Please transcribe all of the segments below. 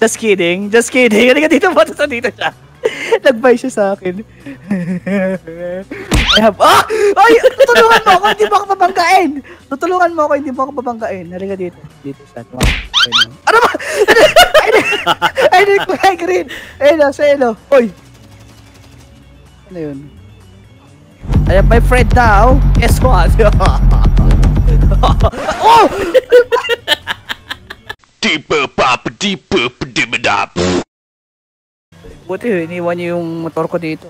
Just kidding. Just kidding. Halika dito po. Dito siya. Nag-buy siya sa akin. Ay! Tutulungan mo ako. Hindi mo ako babanggain. Tutulungan mo ako. Hindi mo ako babanggain. Halika dito. Dito siya. Ano ba? Ay, hindi ko ay green. Ayun, sa elo. Oy. Ano yun? I have my friend now. Guess what? Oh! Buti, iniwan niyo yung motor ko dito.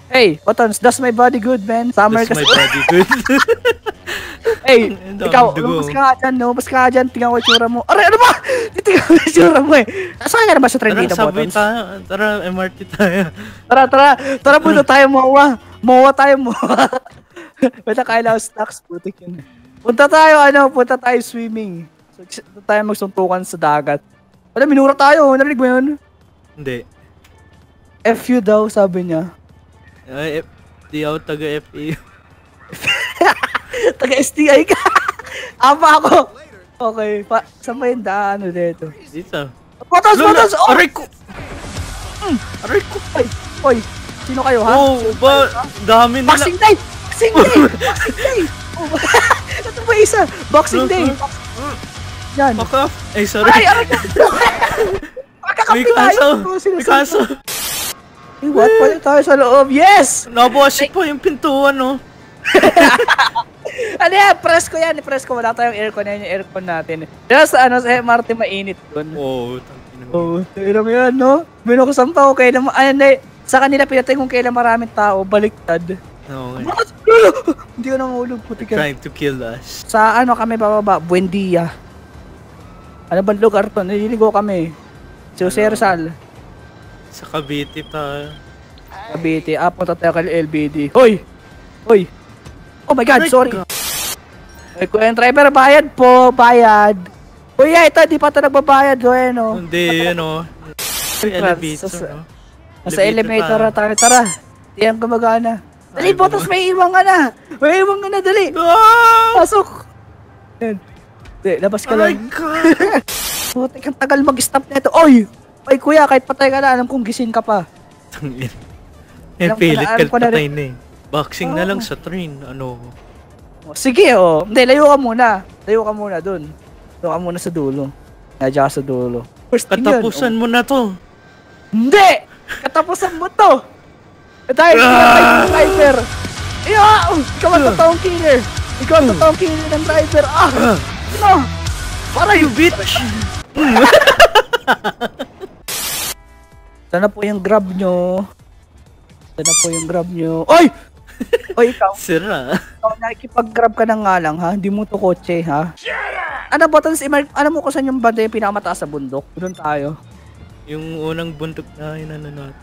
Hey, Otons, does my body good, man? Summer kasi. Does my body good? Hey, ikaw, lumabas ka nga dyan, no? Lumabas ka nga dyan, tingnan ko yung tsura mo. Aray, ano ba? Tingnan ko yung tsura mo eh. Saan ka na ba sa train dito, Otons? Tara, MRT tayo. Tara, puno tayo, Mowa. Mowa tayo, Mowa. Basta kailangan stocks, putik yun. Punta tayo swimming. Punta tayo magsuntukan sa dagat. Wala, minura tayo, narinig mo yun? Hindi. FU daw, sabi niya. Di ako taga-FU. Taga-STI ka. Apa ako. Okay, saan ba yung daan dito? Dito. Potos! Oh! Aray ko! Oy, sino kayo, ha? Oh, ba? Dami nila. Boxing Day! Ito ba isa? Boxing Day! Yan. Fuck off. Ay, sorry. Ay, May kaso. Hey, what? Pwede tayo sa loob? Yes! Nabosik po yung pintuan, no? Ano yan? Presko yan. Presko. Wala tayong aircon. Yan yung aircon natin. Kaya sa MRT mainit dun. Oo. Tignan mo yan, no? Binuksan pa ako kailan. Sa kanila pinatay kung kailan maraming tao. Baliktad. Okay. Hindi ko nangulog. Trying to kill us. Sa kami bababa? Buendia. Ano ba lugar to? Nililigo kami. Jose Rizal. Sa Cavite tayo. Cavite. Punta tayo kay LBD. Hoy! Oh my God, sorry. Ay, kuya yung driver, bayad po. Bayad. Kuya, ito, di pa ito nagbabayad. No? Hindi, ano. Elevator, no? Nasa elevator na tayo. Tara. Di yan gumagana. Dali, Botas, may iwan ka na. Dali. Pasok. Yan. Labas ka lang. Putik, ang tagal mag-stop na ito. Oy, kuya, kahit patay ka na, alam kong gising ka pa. Pilit ka patay na eh. Boxing na lang sa train, ano. Sige, Hindi, layo ka muna dun. Layo ka muna sa dulo. Nadya ka sa dulo. Katapusan mo na to. Hindi! Katapusan mo to! Dahil driver. Ikaw ang totoong killer. Ikaw ang totoong killer ng driver. No! Para you bitch! Sana po yung grab nyo. Oy! Oy, ikaw. Sira. Ikaw, nakikipag-grab ka na nga lang, ha? Hindi mo to kotse, ha? Ano ba? Alam mo kung saan yung banda yung pinakamataas sa bundok? Doon tayo. Yung unang bundok na inano natin.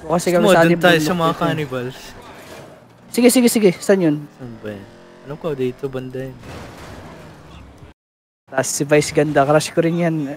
Kasi kami sa doon tayo sa mga cannibals. Sige. Saan yun? Saan ba yan? Alam ko, dito banda yun. Tapos si Vice ganda. Crush ko rin yan.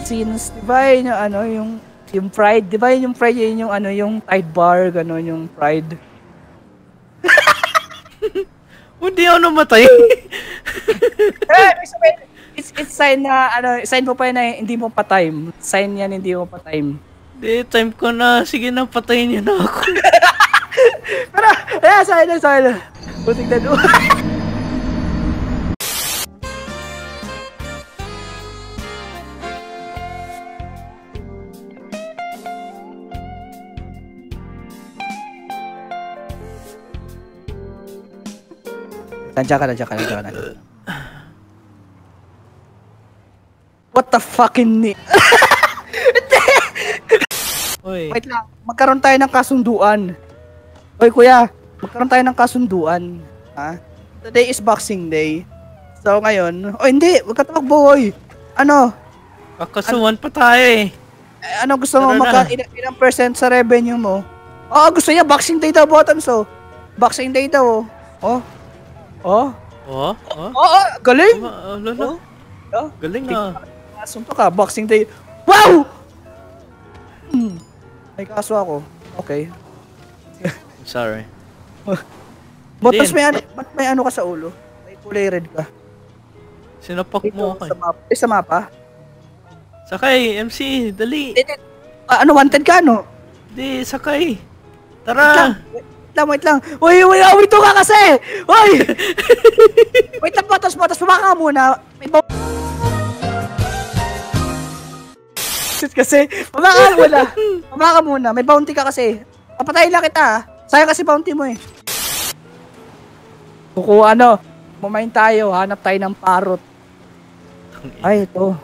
Since, di ba yun yung Pride, di ba yung Pride yun yung Tide Bar, gano'n yung Pride. Hindi ako namatay. It's sign na, sign mo pa yun na hindi mo pa time. Sign yan, hindi mo pa time. Hindi, time ko na. Sige na, patayin niyo na ako. Pero, sign na. Butik na doon. Nandiyan ka na. What the fucking eh. Wait lang, magkaroon tayo ng kasunduan. Oy kuya, magkaroon tayo ng kasunduan. Ha? Today is Boxing Day. So ngayon, hindi, wag ka tumakbo, oy. Ano? Kakasuhan pa tayo eh. Ano gusto mo Tara na. ilang percent sa revenue mo? Oo, gusto niya Boxing Day daw, Bottoms, oh. Boxing Day daw, oh. Oh. Oh? Oo, galing. Lolo. Oh. Galing ah. Kasunto ka, Boxing Day. Wow! May kaso ako. Okay. Sorry. Bottoms, Din. ba't may ano ka sa ulo? May kulay red ka. Sinapak mo ako sa mapa. Sa mapa? Sakay, MC, dali. Ano, wanted ka, ano? Di, sakay. Tara. Wait lang. Uy, awito ka kasi! Uy! Wait lang, Bottoms, pumaka ka muna. May kasi, pumaka muna. May bounty ka kasi. Papatayin lang kita, ha? Sayang kasi bounty mo, eh. Mumain tayo, hanap tayo ng parrot. Ay, ito.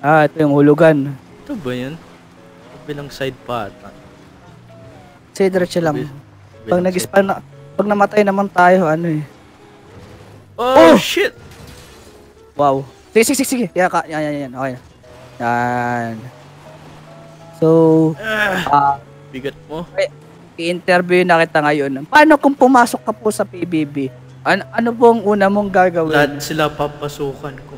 Ito yung hulugan. Ito ba yun? Bilang side pa ata. Sige, diretso lang. Pag namatay naman tayo, ano eh. Oh, shit! Wow. Sige. Yan. Okay. Yan. So, bigat mo. i-interview na kita ngayon. Paano kung pumasok ka po sa PBB? Ano pong una mong gagawin? Lahat sila papasukan ko.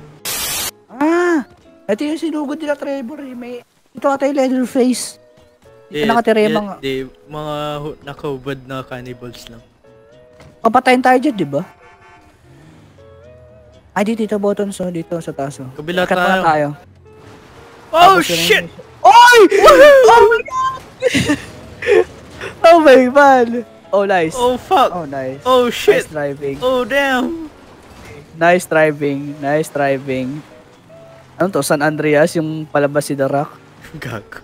Ito yung sinugod nila, Trevor. Ito ata yung Leatherface. Dito nakatira yung mga... mga nakahubad na cannibals lang. Papatayin tayo dyan, di ba? Ay, dito Bottoms, dito sa taas. Kabila Ikat tayo. Oh, shit! Oy! Oh my God! Oh my God! Oh, nice. Oh, fuck! Oh, nice. Oh, shit! Nice driving. Oh, damn! Nice driving. Ano to? San Andreas? Yung palabas si The Rock? Gag.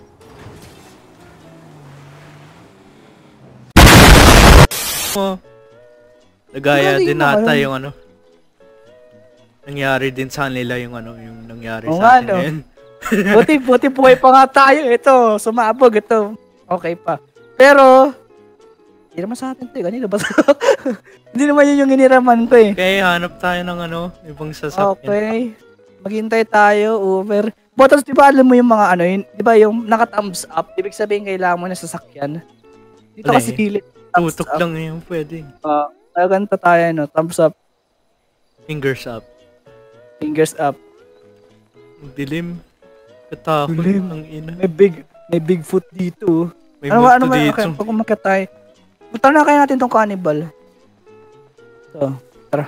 Nagaya din ata yung ano. Nangyari din sa nila yung ano, yung nangyari sa atin ngayon. Buti buhay pa nga tayo. Ito, sumabog ito. Okay pa. Pero, hindi naman sa atin ito. Kanina ba? Hindi naman yun yung iniraman ko eh. Okay, hanap tayo ng ano, ibang sasakyan. Okay. Maghintay tayo, Uber. Bottoms, di ba alam mo yung mga ano yun? Di ba yung naka-thumbs up? Ibig sabihin kailangan mo na sasakyan. Dito Wala kasi gilid. Tutok lang yun, pwede. Ganito tayo, no? Thumbs up. Fingers up. Fingers up. Dilim. Katakot ang ina. May big foot dito. May ano ba? dito. Okay, pag umakyat tayo. Punta na kaya natin tong cannibal. So, tara.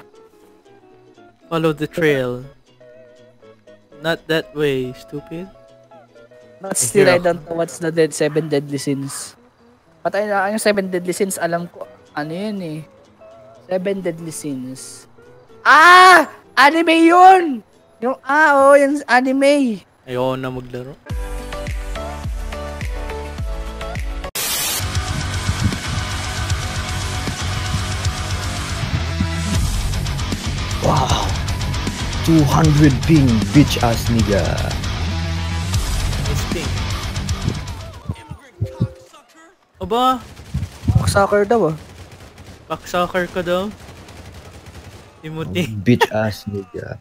Follow the trail. Not that way, stupid. Not still I don't know what's the 7 deadly sins. Patay na yung 7 deadly sins, alam ko. Ano yun eh? 7 deadly sins. Anime yun! Yung yung anime. Ayoko na maglaro. Wow. 200 ping, bitch ass nigga. Nice thing. Aba, Soccer daw backsoccer ka daw. Timothy. Bitch ass nigga.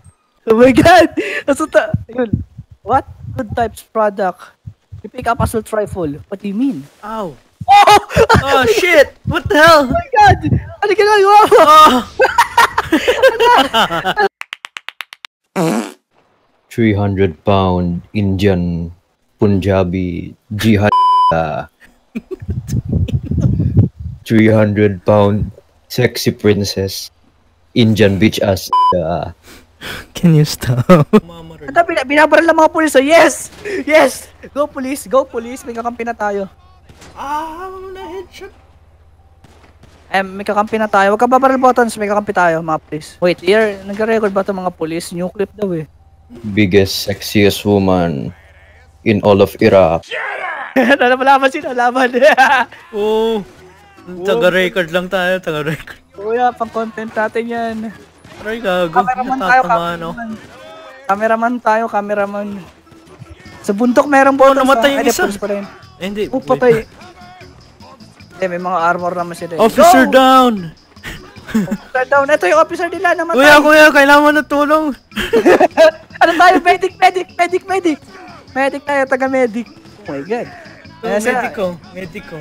Oh my God! Yun. What? Good types product. You pick up assault rifle. What do you mean? Ow. Oh! Oh shit! What the hell? Oh my God! Ano ginagawa mo? Oh! 300-pound Indian Punjabi jihad. 300-pound sexy princess Indian bitch ass. Can you stop? Ito, binabaral ng mga pulis. Yes! Yes! Go police! Go police! May kakampi na tayo. Na-headshot. May kakampi na tayo. Huwag ka babaril Bottoms. May kakampi tayo, mga police. Wait, here, nag-record ba ito mga police? New clip daw eh. Biggest sexiest woman in all of Iraq. Laban sila, laban. Oh. Taga-record lang tayo, taga-record. Kuya, pang-content natin yan. Aray, gago. Cameraman tayo, cameraman. Sa bundok meron po. Namatay yung isa. Hindi. Oh, patay. May mga armor naman sila. Officer down! Officer down. Ito yung officer nila namatay. Kuya, kailangan mo na tulong. Ano tayo? Medic! Medic tayo, taga-medic. Oh my god. Medico.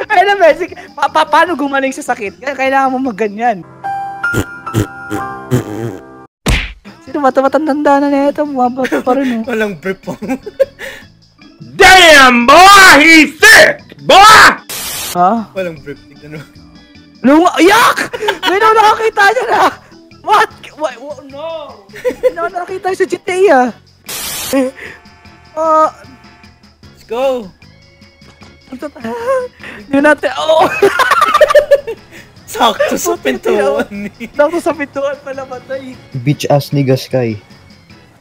Ay na, medic. Paano gumaling sa sakit? Kailangan mo magganyan. Sino ba ito? Matandanda na nito. Mababa pa rin. Walang brief po. Damn, boy! He's sick! Boy! Ha? Walang brief. Tignan mo. Yak! May nakakita niya na! What? No! May nakakita sa GTA Let's go! Hindi natin, Sakto sa pintuan. Sakto sa pintuan pala matay. Bitch ass niggas kay.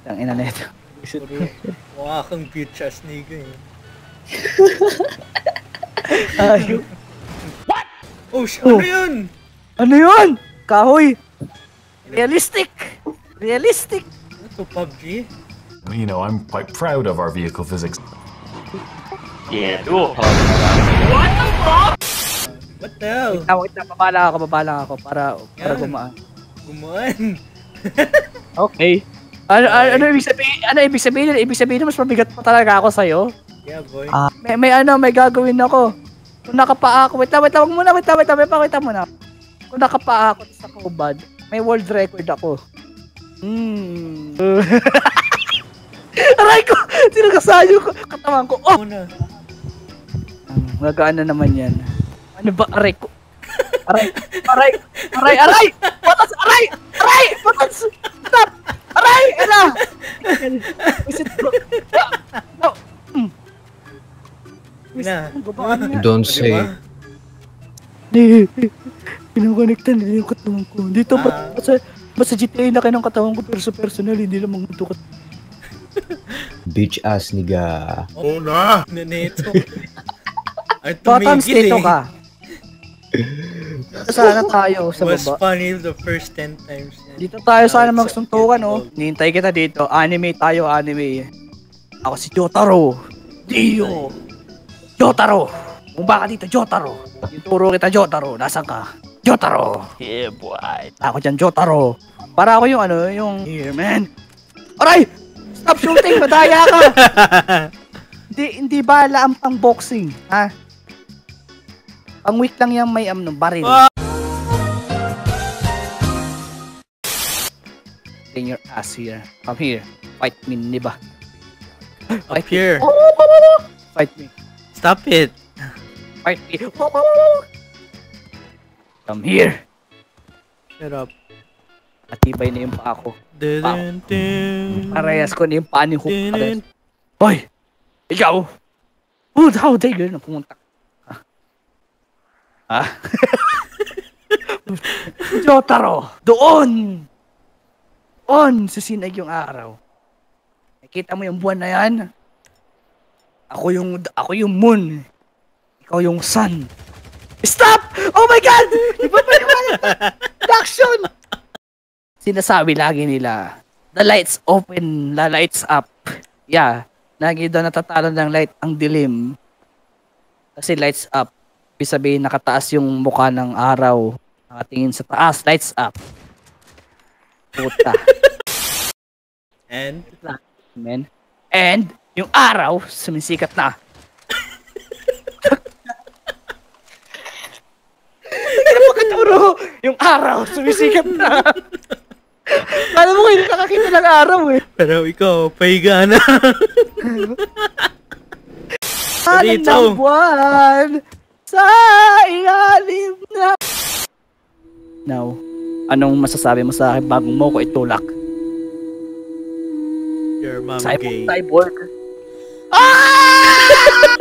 Ang ina neto. Mukha kang bitch ass nigga eh. Ayun. Oh, ano yun? Ano yun? Kahoy. Realistic. Ito, PUBG? You know, I'm quite proud of our vehicle physics. Yeah, do it. What the hell? Wait na, babala ako para gumaan. Gumaan. Okay. Ano ibig sabihin? Ibig sabihin mas mabigat pa talaga ako sa'yo? Yeah, boy. May gagawin ako. Kung nakapaa ako, wait lang, pakita muna. Kung nakapaa ako sa Cobad, may world record ako. Aray ko! Sinagasayo ko! Katawan ko! Oh! Muna. Nagaan na naman yan. Ano ba? Aray ko! Aray! Patas! Patas! Stop! Aray! Ala! Visit ko! No! Don't say. Pinakonektan nila yung katawan ko. Dito ba sa GTA na kayo ng katawan ko pero sa personal hindi naman ito Bitch ass nigga. Oh, na! Nanito. Ay, Bottoms tumigil dito eh. ka. Dito sana tayo sa Was baba. funny the first 10 times. Dito tayo sana magsuntukan, oh. Nihintay kita dito. Anime tayo, anime. Ako si Jotaro. Dio. Jotaro. Bumaba ka dito, Jotaro. Yung turo kita, Jotaro. Nasaan ka? Jotaro. Yeah, boy. Ako dyan, Jotaro. Para ako yung yung... Here, man. Aray! Stop shooting! Madaya ka! Hindi bala ang pang-boxing, ha? Pang-weak lang yung may baril. Bring your ass here. Come here. Fight me, niba. Up here. Fight me. Stop it. Fight me. Come here. Shut up. Matibay na yung paa ko. Parehas ko na yung paa ni Hook. Hoy! Ikaw! How dare you na pumunta? Ha? Jotaro! Doon! Doon! Susinag yung araw. Nakita mo yung buwan na yan? Ako yung moon. Ikaw yung sun. Stop! Oh my God! Iba pa yung action! Sinasabi lagi nila, the lights open, the lights up. Yeah, lagi daw natatalo ng light ang dilim. Kasi lights up. Ibig sabihin nakataas yung mukha ng araw. Nakatingin sa taas, lights up. Puta. And? Man. And, yung araw, sumisikat na. Hindi na pagkaturo. Yung araw, sumisikat na. Paano mo kayo nakakita ng araw eh? Pero ikaw, pahiga na. Alam ng buwan sa ilalim na... Now, anong masasabi mo sa akin bagong mo ko itulak? Your mom gay. Cyborg. Ah!